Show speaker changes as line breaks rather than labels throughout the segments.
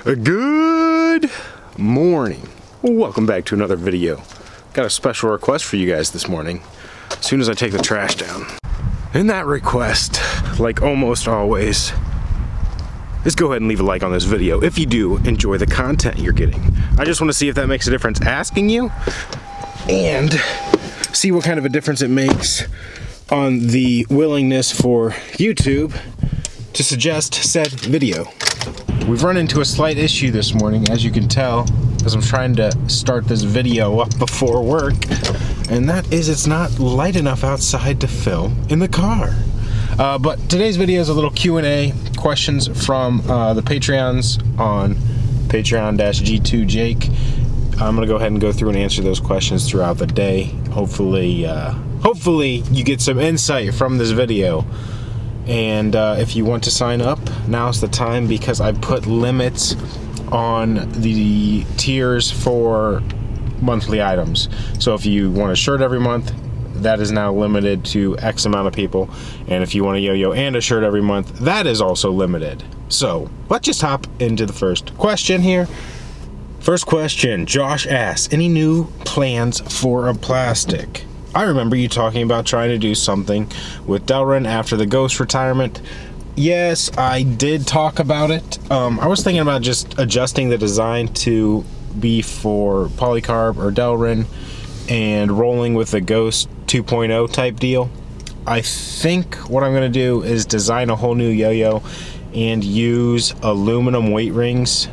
Good morning. Welcome back to another video. Got a special request for you guys this morning as soon as I take the trash down. And that request, like almost always, is go ahead and leave a like on this video if you do enjoy the content you're getting. I just want to see if that makes a difference asking you, and see what kind of a difference it makes on the willingness for YouTube to suggest said video. We've run into a slight issue this morning, as you can tell, as I'm trying to start this video up before work, and that is it's not light enough outside to film in the car. But today's video is a little Q&A, questions from the Patreons on Patreon-G2Jake. I'm gonna go ahead and go through and answer those questions throughout the day. Hopefully you get some insight from this video. And if you want to sign up, now's the time, because I put limits on the tiers for monthly items. So if you want a shirt every month, that is now limited to X amount of people. And if you want a yo-yo and a shirt every month, that is also limited. So let's just hop into the first question here. First question, Josh asks, any new plans for a plastic? I remember you talking about trying to do something with Delrin after the Ghost retirement. Yes, I did talk about it. I was thinking about just adjusting the design to be for polycarb or Delrin and rolling with the Ghost 2.0 type deal. I think what I'm gonna do is design a whole new yo-yo and use aluminum weight rings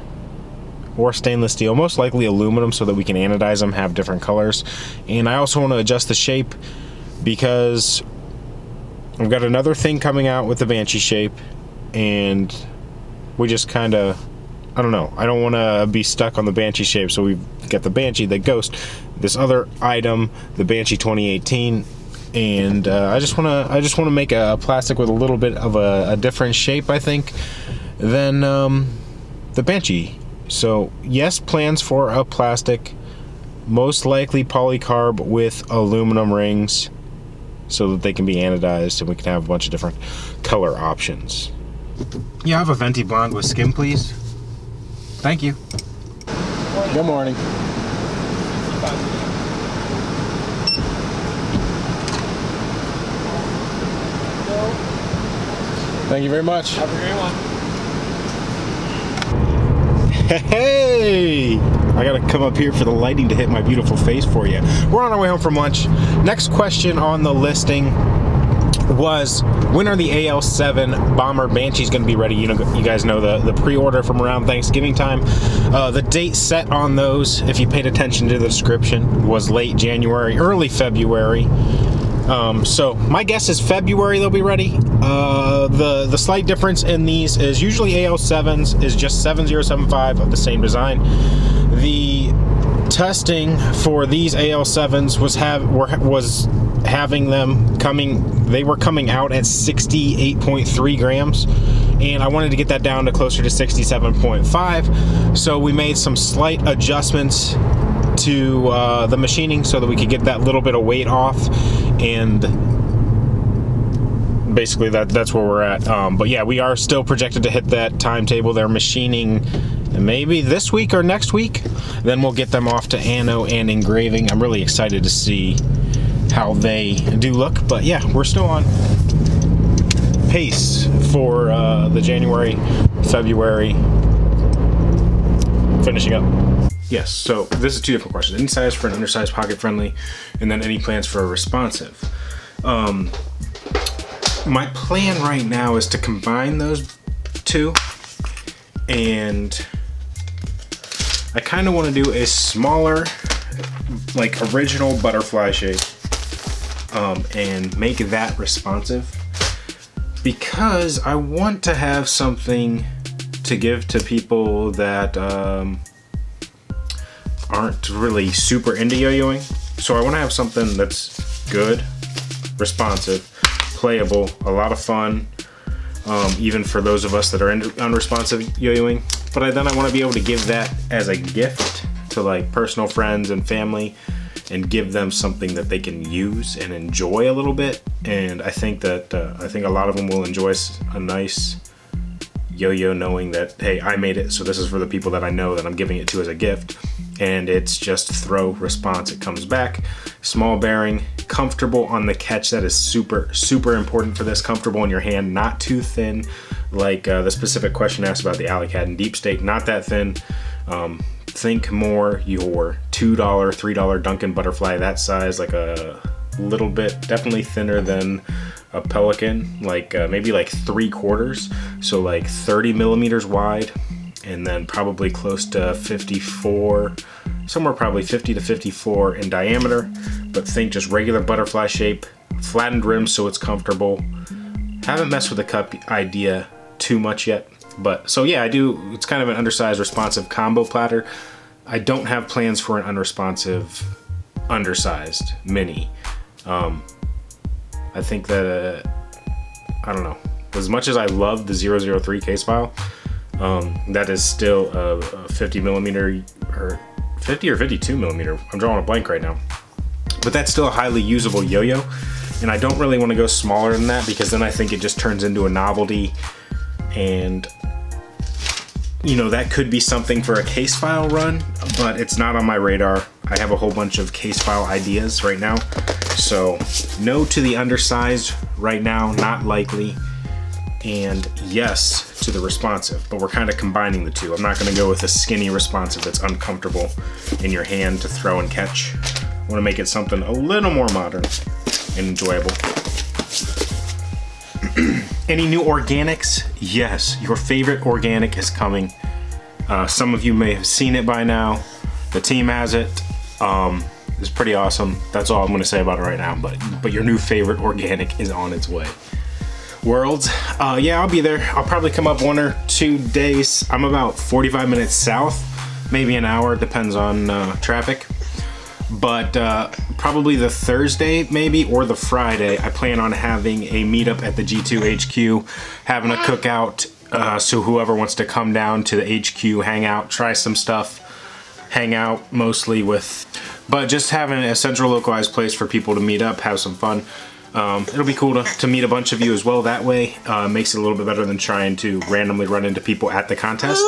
or stainless steel, most likely aluminum, so that we can anodize them, have different colors. And I also want to adjust the shape because I've got another thing coming out with the Banshee shape, and we just kind of, I don't know, I don't want to be stuck on the Banshee shape. So we've got the Banshee, the Ghost, this other item, the Banshee 2018, and I just want to make a plastic with a little bit of a different shape, I think, than the Banshee. So yes, plans for a plastic, most likely polycarb with aluminum rings so that they can be anodized and we can have a bunch of different color options. Yeah, I have a venti blonde with skim, please. Thank you. Good morning. Thank you very much.
Have a great one.
Hey! I gotta come up here for the lighting to hit my beautiful face for you. We're on our way home from lunch. Next question on the listing was, when are the AL7 Bomber Banshees gonna be ready? You guys know the pre-order from around Thanksgiving time. The date set on those, if you paid attention to the description, was late January, early February. So my guess is February they'll be ready. The slight difference in these is usually AL7s is just 7075 of the same design. The testing for these AL7s was having them they were coming out at 68.3 grams, and I wanted to get that down to closer to 67.5. So we made some slight adjustments to the machining so that we could get that little bit of weight off, and basically that's where we're at. But yeah, we are still projected to hit that timetable. They're machining maybe this week or next week, then we'll get them off to ano and engraving. I'm really excited to see how they do look, but yeah, we're still on pace for the January, February finishing up. Yes, so this is two different questions. Any size for an undersized, pocket friendly, and then any plans for a responsive. My plan right now is to combine those two, and I kind of want to do a smaller, like original butterfly shape, and make that responsive, because I want to have something to give to people that aren't really super into yo-yoing. So I want to have something that's good, responsive, playable, a lot of fun, even for those of us that are unresponsive yo-yoing. But then I want to be able to give that as a gift to like personal friends and family, and give them something that they can use and enjoy a little bit. And I think that a lot of them will enjoy a nice yo-yo, knowing that, hey, I made it, so this is for the people that I know that I'm giving it to as a gift. And it's just throw, response, it comes back. Small bearing, comfortable on the catch. That is super, super important for this. Comfortable in your hand, not too thin, like the specific question asked about the Alley Cat and Deep State, not that thin. Think more your $2, $3 Duncan butterfly, that size, like a little bit, definitely thinner than a Pelican, like maybe like 3/4, so like 30 millimeters wide, and then probably close to 54, somewhere probably 50 to 54 in diameter. But think just regular butterfly shape, flattened rim so it's comfortable. Haven't messed with the cup idea too much yet, but so yeah, I do. It's kind of an undersized responsive combo platter. I don't have plans for an unresponsive undersized mini. I think that I don't know, as much as I love the 003 case file, that is still a 50 millimeter or 50 or 52 millimeter. I'm drawing a blank right now, but that's still a highly usable yo-yo, and I don't really want to go smaller than that because then I think it just turns into a novelty, and you know, that could be something for a case file run, but it's not on my radar. I have a whole bunch of case file ideas right now, so no to the undersized right now, not likely, and yes to the responsive, but we're kind of combining the two. I'm not going to go with a skinny responsive that's uncomfortable in your hand to throw and catch. I want to make it something a little more modern and enjoyable. Any new organics? Yes, your favorite organic is coming. Some of you may have seen it by now. The team has it. It's pretty awesome. That's all I'm gonna say about it right now, but your new favorite organic is on its way. Worlds, yeah, I'll be there. I'll probably come up 1 or 2 days. I'm about 45 minutes south, maybe an hour, depends on traffic. But probably the Thursday maybe, or the Friday, I plan on having a meetup at the G2 HQ, having a cookout, so whoever wants to come down to the HQ, hang out, try some stuff, hang out mostly with, but just having a central localized place for people to meet up, have some fun. It'll be cool to meet a bunch of you as well that way. Makes it a little bit better than trying to randomly run into people at the contest.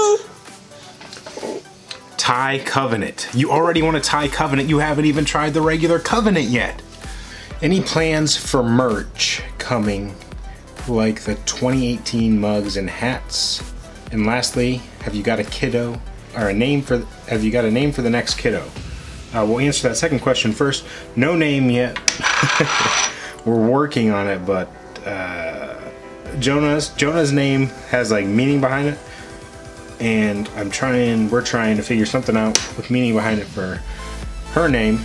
Tie Covenant. You already want to tie Covenant. You haven't even tried the regular Covenant yet. Any plans for merch coming, like the 2018 mugs and hats? And lastly, have you got a kiddo or a name for? Have you got a name for the next kiddo? We'll answer that second question first. No name yet. We're working on it, but Jonah's name has like meaning behind it. And we're trying to figure something out with meaning behind it for her name.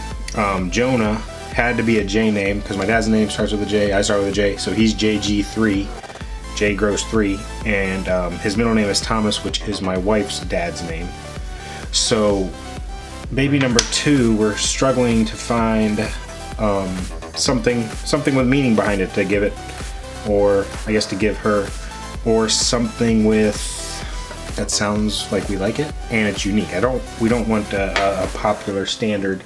Jonah had to be a J name because my dad's name starts with a J, I start with a J, so he's JG3, J grows 3, and his middle name is Thomas, which is my wife's dad's name. So baby number 2, we're struggling to find something with meaning behind it to give it, or I guess to give her, or something with that sounds like we like it and it's unique. We don't want a popular standard.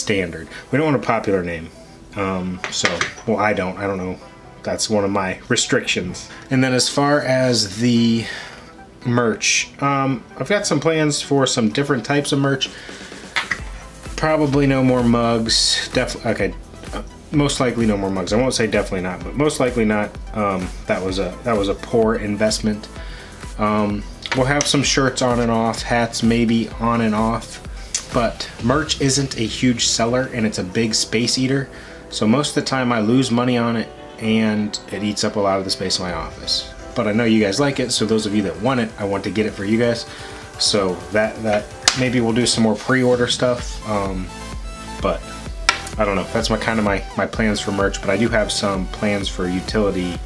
We don't want a popular name. Well, I don't know. That's one of my restrictions. And then as far as the merch, I've got some plans for some different types of merch. Probably no more mugs. Okay. Most likely no more mugs. I won't say definitely not, but most likely not. That was a poor investment. We'll have some shirts on and off, hats maybe on and off, but merch isn't a huge seller and it's a big space eater. So most of the time I lose money on it and it eats up a lot of the space in my office. But I know you guys like it, so those of you that want it, I want to get it for you guys. So that maybe we'll do some more pre-order stuff, but I don't know. That's my plans for merch, but I do have some plans for utility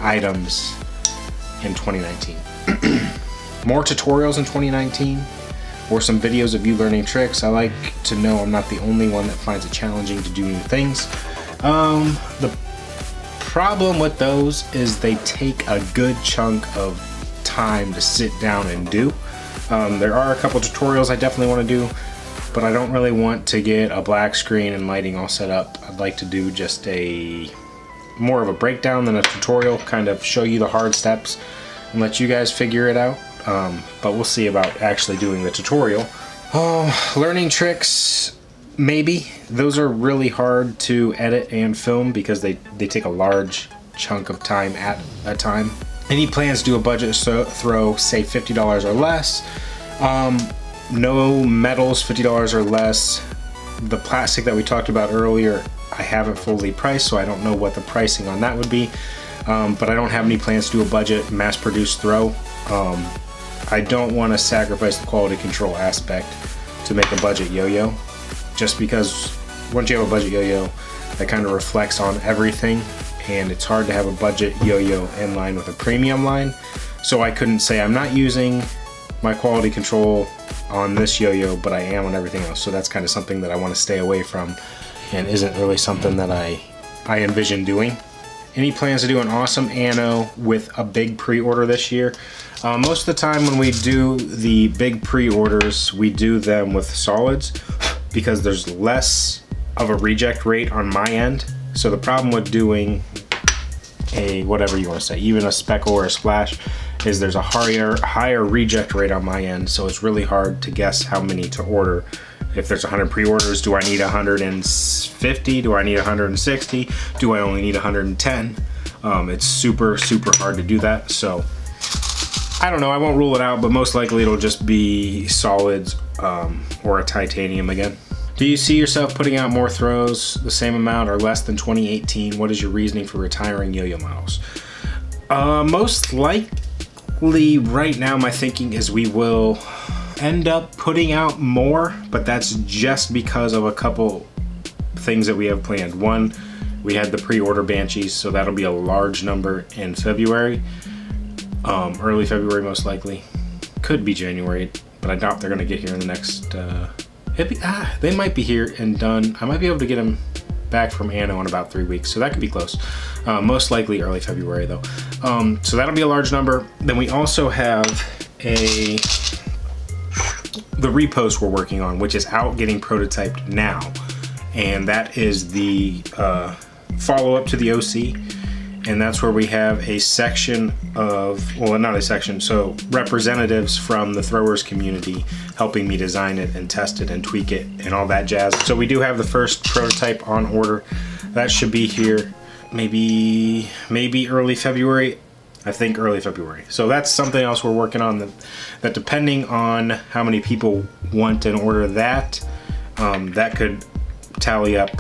items in 2019. More tutorials in 2019, or some videos of you learning tricks. I like to know I'm not the only one that finds it challenging to do new things. The problem with those is they take a good chunk of time to sit down and do. There are a couple tutorials I definitely want to do, but I don't really want to get a black screen and lighting all set up. I'd like to do just more of a breakdown than a tutorial, kind of show you the hard steps. and let you guys figure it out. But we'll see about actually doing the tutorial. Oh, learning tricks, maybe. Those are really hard to edit and film because they take a large chunk of time at a time. Any plans to do a budget throw, say $50 or less. No metals, $50 or less. The plastic that we talked about earlier, I haven't fully priced, so I don't know what the pricing on that would be. But I don't have any plans to do a budget mass-produced throw. I don't want to sacrifice the quality control aspect to make a budget yo-yo, just because once you have a budget yo-yo, that kind of reflects on everything, and it's hard to have a budget yo-yo in line with a premium line. So I couldn't say I'm not using my quality control on this yo-yo, but I am on everything else. So that's kind of something that I want to stay away from, and isn't really something that I envision doing. Any plans to do an awesome anno with a big pre-order this year? Most of the time when we do the big pre-orders, we do them with solids because there's less of a reject rate on my end. So the problem with doing a, whatever you want to say, even a speckle or a splash, is there's a higher reject rate on my end. So it's really hard to guess how many to order. If there's 100 pre-orders, do I need 150? Do I need 160? Do I only need 110? It's super hard to do that. So I don't know, I won't rule it out, but most likely it'll just be solids or a titanium again. Do you see yourself putting out more throws, the same amount or less than 2018? What is your reasoning for retiring yo-yo models? Most likely right now my thinking is we will end up putting out more, but that's just because of a couple things that we have planned. One, we had the pre-order Banshees, so that'll be a large number in February. Early February most likely. Could be January, but I doubt they're gonna get here in the next, they might be here and done. I might be able to get them back from Anno in about 3 weeks, so that could be close. Most likely early February though. So that'll be a large number. Then we also have the repost we're working on, which is out getting prototyped now. And that is the follow-up to the OC. And that's where we have a section of, well, not a section, so representatives from the throwers community helping me design it and test it and tweak it and all that jazz. So we do have the first prototype on order. That should be here maybe early February. I think early February. So that's something else we're working on, that depending on how many people want and order that, that could tally up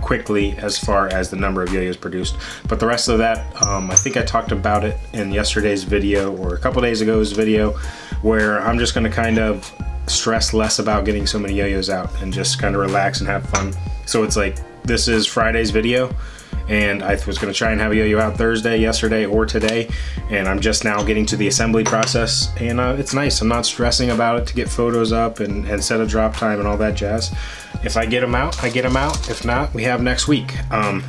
quickly as far as the number of yo-yos produced. But the rest of that, I think I talked about it in yesterday's video or a couple days ago's video, where I'm just gonna kind of stress less about getting so many yo-yos out and just kind of relax and have fun. So it's like, this is Friday's video, and I was gonna try and have a yo-yo out Thursday, yesterday, or today, and I'm just now getting to the assembly process, and it's nice. I'm not stressing about it to get photos up and set a drop time and all that jazz. If I get them out, I get them out. If not, we have next week.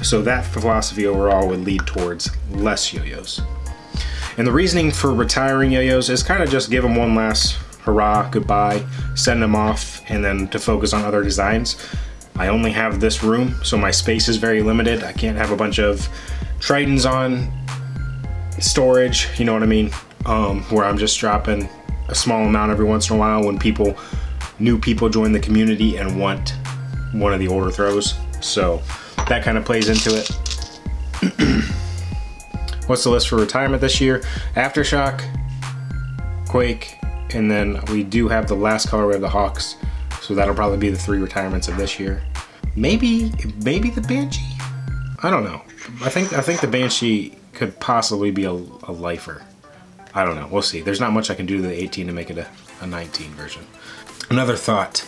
So that philosophy overall would lead towards less yo-yos. And the reasoning for retiring yo-yos is kind of just give them one last hurrah, goodbye, send them off, and then to focus on other designs. I only have this room, so my space is very limited. I can't have a bunch of Tritons on storage, you know what I mean? Where I'm just dropping a small amount every once in a while when new people join the community and want one of the older throws. So that kind of plays into it. What's the list for retirement this year? Aftershock, Quake, and then we do have the last color, we have the Hawks. So that'll probably be the 3 retirements of this year. Maybe the Banshee? I don't know. I think the Banshee could possibly be a lifer. I don't know, we'll see. There's not much I can do to the 18 to make it a 19 version. Another thought,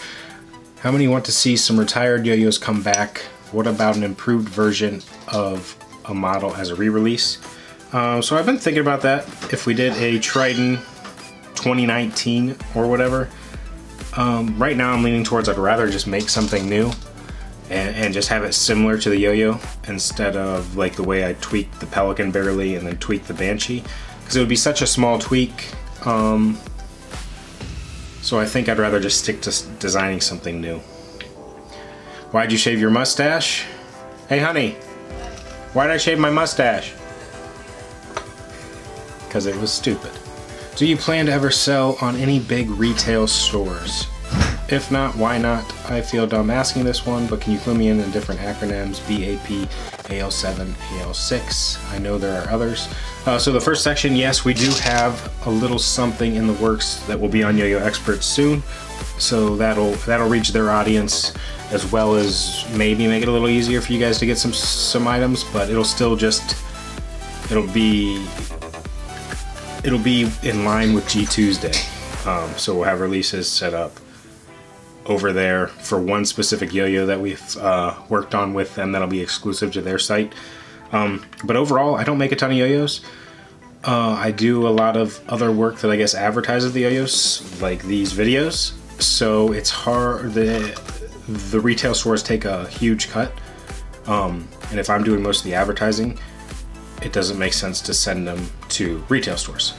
how many want to see some retired yo-yos come back? What about an improved version of a model as a re-release? So I've been thinking about that. If we did a Triton 2019 or whatever, right now I'm leaning towards I'd rather just make something new and just have it similar to the yo-yo instead of like the way I tweaked the Pelican barely and then tweaked the Banshee, because it would be such a small tweak. So I think I'd rather just stick to designing something new. Why'd you shave your mustache? Hey honey, why'd I shave my mustache? because it was stupid. Do you plan to ever sell on any big retail stores? If not, why not? I feel dumb asking this one, but can you clue me in different acronyms? BAP, AL7, AL6. I know there are others. So the first section, yes, we do have a little something in the works that will be on Yo-Yo Experts soon. So that'll reach their audience, as well as maybe make it a little easier for you guys to get some items, but it'll still just, it'll be in line with G Tuesday. So we'll have releases set up over there for one specific yo-yo that we've worked on with them that'll be exclusive to their site. But overall, I don't make a ton of yo-yos. I do a lot of other work that I guess advertises the yo-yos, like these videos. So it's hard, the retail stores take a huge cut. And if I'm doing most of the advertising, it doesn't make sense to send them to retail stores.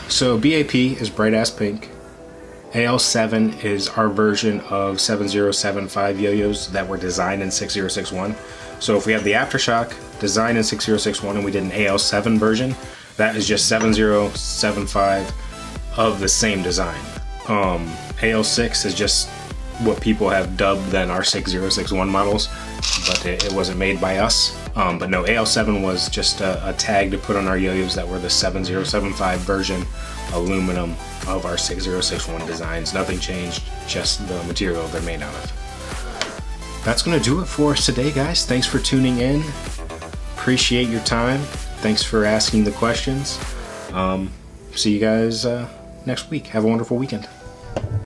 So BAP is Bright Ass Pink. AL7 is our version of 7075 yo-yos that were designed in 6061. So if we have the Aftershock designed in 6061 and we did an AL7 version, that is just 7075 of the same design. AL6 is just what people have dubbed then our 6061 models, but it wasn't made by us. But no, AL7 was just a tag to put on our yo-yos that were the 7075 version aluminum of our 6061 designs. Nothing changed, just the material they're made out of. That's gonna do it for us today, guys. Thanks for tuning in. Appreciate your time. Thanks for asking the questions. See you guys next week. Have a wonderful weekend.